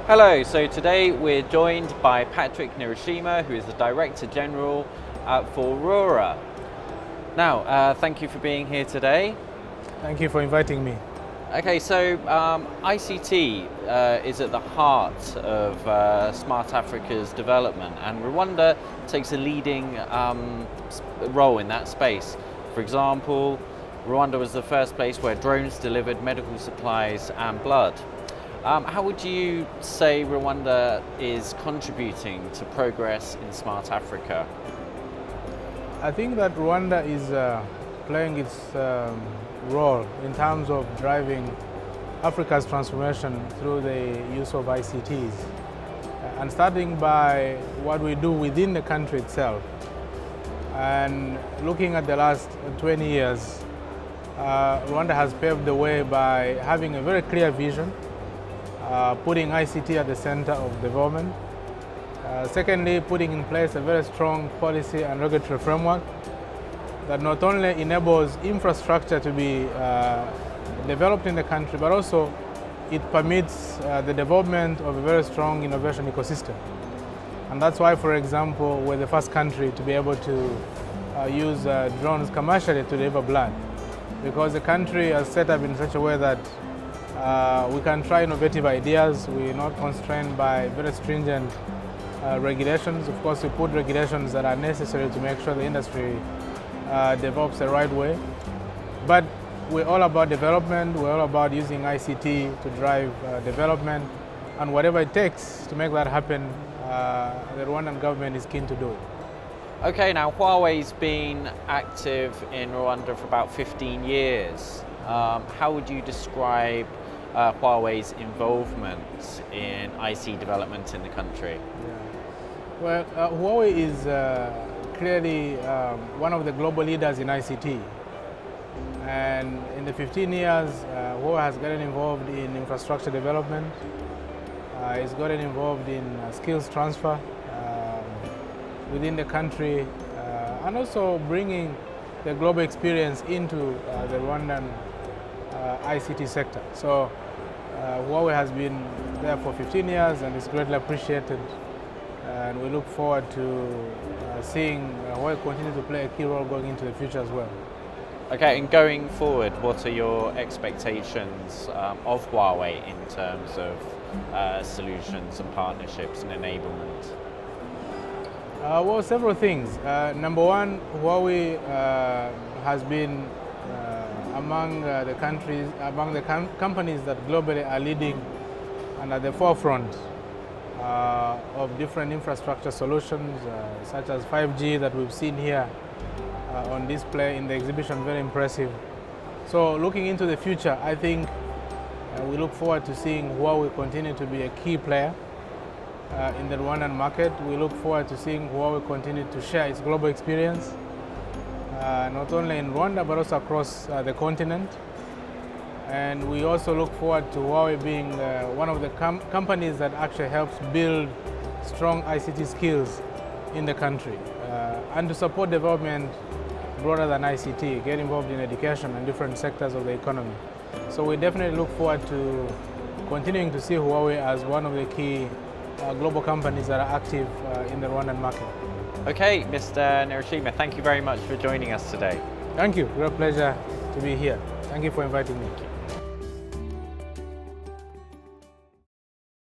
Hello, so today we're joined by Patrick Nyirishema, who is the Director General for RURA. Now, thank you for being here today. Thank you for inviting me. Okay, so ICT is at the heart of Smart Africa's development, and Rwanda takes a leading role in that space. For example, Rwanda was the first place where drones delivered medical supplies and blood. How would you say Rwanda is contributing to progress in Smart Africa? I think that Rwanda is playing its role in terms of driving Africa's transformation through the use of ICTs. And starting by what we do within the country itself. And looking at the last 20 years, Rwanda has paved the way by having a very clear vision, putting ICT at the center of development. Secondly, putting in place a very strong policy and regulatory framework that not only enables infrastructure to be developed in the country, but also it permits the development of a very strong innovation ecosystem. And that's why, for example, we're the first country to be able to use drones commercially to deliver blood, because the country is set up in such a way that we can try innovative ideas. We're not constrained by very stringent regulations. Of course, we put regulations that are necessary to make sure the industry develops the right way. But we're all about development. We're all about using ICT to drive development. And whatever it takes to make that happen, the Rwandan government is keen to do it. Okay, now Huawei's been active in Rwanda for about 15 years. How would you describe Huawei's involvement in IC development in the country? Yeah. Well, Huawei is clearly one of the global leaders in ICT. And in the 15 years, Huawei has gotten involved in infrastructure development. It's gotten involved in skills transfer within the country, and also bringing the global experience into the Rwandan ICT sector. So Huawei has been there for 15 years and is greatly appreciated, and we look forward to seeing Huawei continue to play a key role going into the future as well. Okay, and going forward, what are your expectations of Huawei in terms of solutions and partnerships and enablement? Well, several things. Number one, Huawei has been among the companies that globally are leading and at the forefront of different infrastructure solutions, such as 5G that we've seen here on display in the exhibition, very impressive. So looking into the future, I think we look forward to seeing Huawei continue to be a key player in the Rwandan market. We look forward to seeing Huawei continue to share its global experience, not only in Rwanda but also across the continent. And we also look forward to Huawei being one of the companies that actually helps build strong ICT skills in the country, and to support development broader than ICT, get involved in education and different sectors of the economy. So we definitely look forward to continuing to see Huawei as one of the key global companies that are active in the Rwandan market. Okay, Mr. Nyirishema, thank you very much for joining us today. Thank you. Real pleasure to be here. Thank you for inviting me.